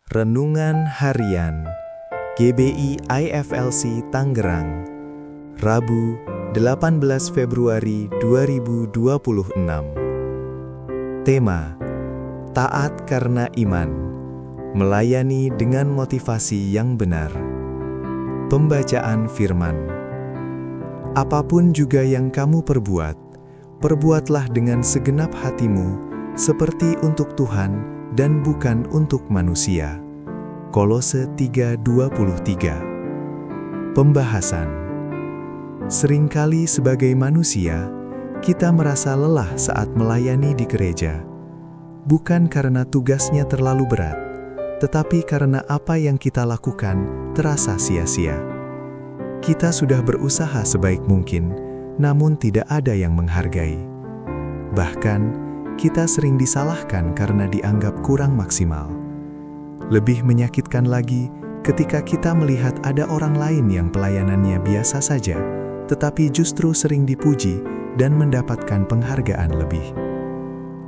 Renungan Harian GBI IFLC Tangerang, Rabu 18 Februari 2026. Tema: Taat karena iman, melayani dengan motivasi yang benar. Pembacaan firman. Apapun juga yang kamu perbuat, perbuatlah dengan segenap hatimu, seperti untuk Tuhan dan bukan untuk manusia. Kolose 3:23. Pembahasan. Seringkali sebagai manusia, kita merasa lelah saat melayani di gereja. Bukan karena tugasnya terlalu berat, tetapi karena apa yang kita lakukan terasa sia-sia. Kita sudah berusaha sebaik mungkin, namun tidak ada yang menghargai. Bahkan, kita sering disalahkan karena dianggap kurang maksimal. Lebih menyakitkan lagi ketika kita melihat ada orang lain yang pelayanannya biasa saja, tetapi justru sering dipuji dan mendapatkan penghargaan lebih.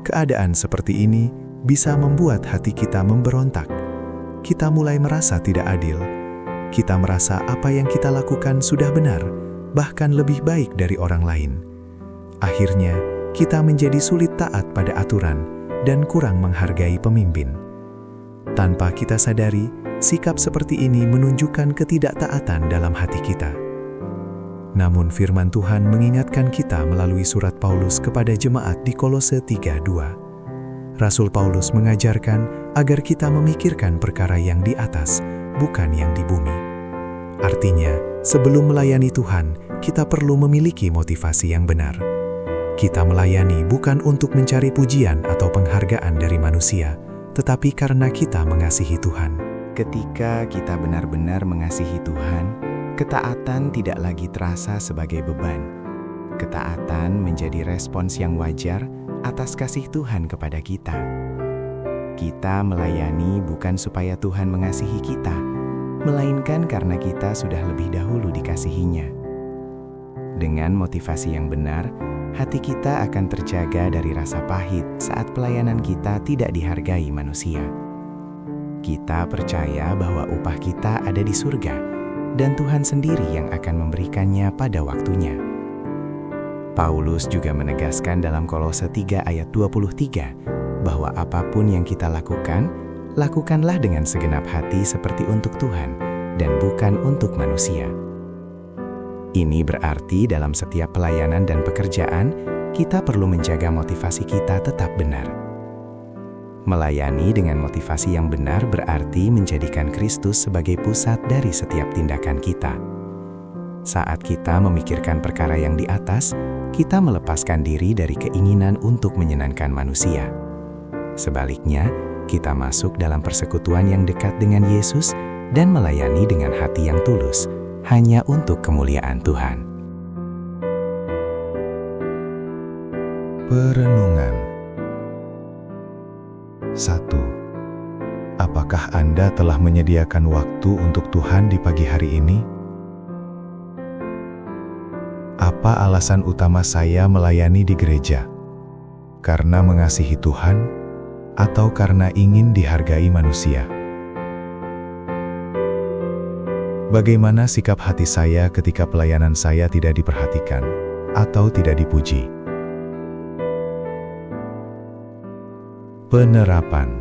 Keadaan seperti ini bisa membuat hati kita memberontak. Kita mulai merasa tidak adil. Kita merasa apa yang kita lakukan sudah benar, bahkan lebih baik dari orang lain. Akhirnya, kita menjadi sulit taat pada aturan dan kurang menghargai pemimpin. Tanpa kita sadari, sikap seperti ini menunjukkan ketidaktaatan dalam hati kita. Namun firman Tuhan mengingatkan kita melalui surat Paulus kepada jemaat di Kolose 3:2. Rasul Paulus mengajarkan agar kita memikirkan perkara yang di atas, bukan yang di bumi. Artinya, sebelum melayani Tuhan, kita perlu memiliki motivasi yang benar. Kita melayani bukan untuk mencari pujian atau penghargaan dari manusia, tetapi karena kita mengasihi Tuhan. Ketika kita benar-benar mengasihi Tuhan, ketaatan tidak lagi terasa sebagai beban. Ketaatan menjadi respons yang wajar atas kasih Tuhan kepada kita. Kita melayani bukan supaya Tuhan mengasihi kita, melainkan karena kita sudah lebih dahulu dikasihinya. Dengan motivasi yang benar, hati kita akan terjaga dari rasa pahit saat pelayanan kita tidak dihargai manusia. Kita percaya bahwa upah kita ada di surga, dan Tuhan sendiri yang akan memberikannya pada waktunya. Paulus juga menegaskan dalam Kolose 3:23 bahwa apapun yang kita lakukan, lakukanlah dengan segenap hati seperti untuk Tuhan dan bukan untuk manusia. Ini berarti dalam setiap pelayanan dan pekerjaan, kita perlu menjaga motivasi kita tetap benar. Melayani dengan motivasi yang benar berarti menjadikan Kristus sebagai pusat dari setiap tindakan kita. Saat kita memikirkan perkara yang di atas, kita melepaskan diri dari keinginan untuk menyenangkan manusia. Sebaliknya, kita masuk dalam persekutuan yang dekat dengan Yesus dan melayani dengan hati yang tulus, hanya untuk kemuliaan Tuhan. Perenungan. 1. Apakah Anda telah menyediakan waktu untuk Tuhan di pagi hari ini? Apa alasan utama saya melayani di gereja? Karena mengasihi Tuhan, atau karena ingin dihargai manusia? Bagaimana sikap hati saya ketika pelayanan saya tidak diperhatikan atau tidak dipuji? Penerapan.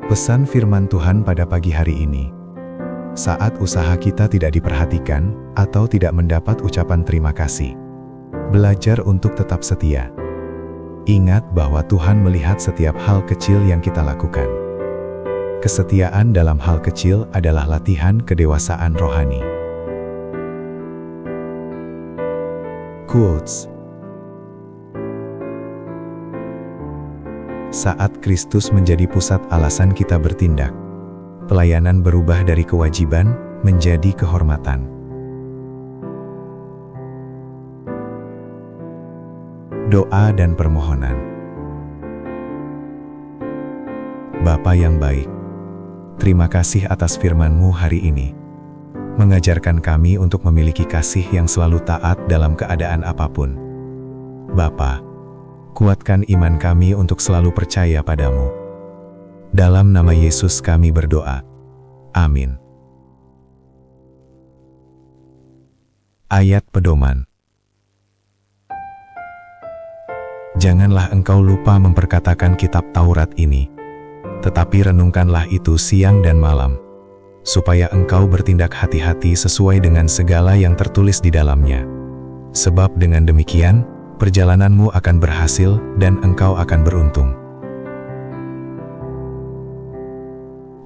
Pesan firman Tuhan pada pagi hari ini. Saat usaha kita tidak diperhatikan atau tidak mendapat ucapan terima kasih, belajar untuk tetap setia. Ingat bahwa Tuhan melihat setiap hal kecil yang kita lakukan. Kesetiaan dalam hal kecil adalah latihan kedewasaan rohani. Quotes. Saat Kristus menjadi pusat alasan kita bertindak, pelayanan berubah dari kewajiban menjadi kehormatan. Doa dan permohonan. Bapa yang baik, terima kasih atas firman-Mu hari ini. Mengajarkan kami untuk memiliki kasih yang selalu taat dalam keadaan apapun. Bapa, Kuatkan iman kami untuk selalu percaya padamu. Dalam nama Yesus kami berdoa. Amin. Ayat pedoman. Janganlah engkau lupa memperkatakan kitab Taurat ini, tetapi renungkanlah itu siang dan malam, supaya engkau bertindak hati-hati sesuai dengan segala yang tertulis di dalamnya. Sebab dengan demikian, perjalananmu akan berhasil dan engkau akan beruntung.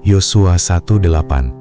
Yosua 1:8.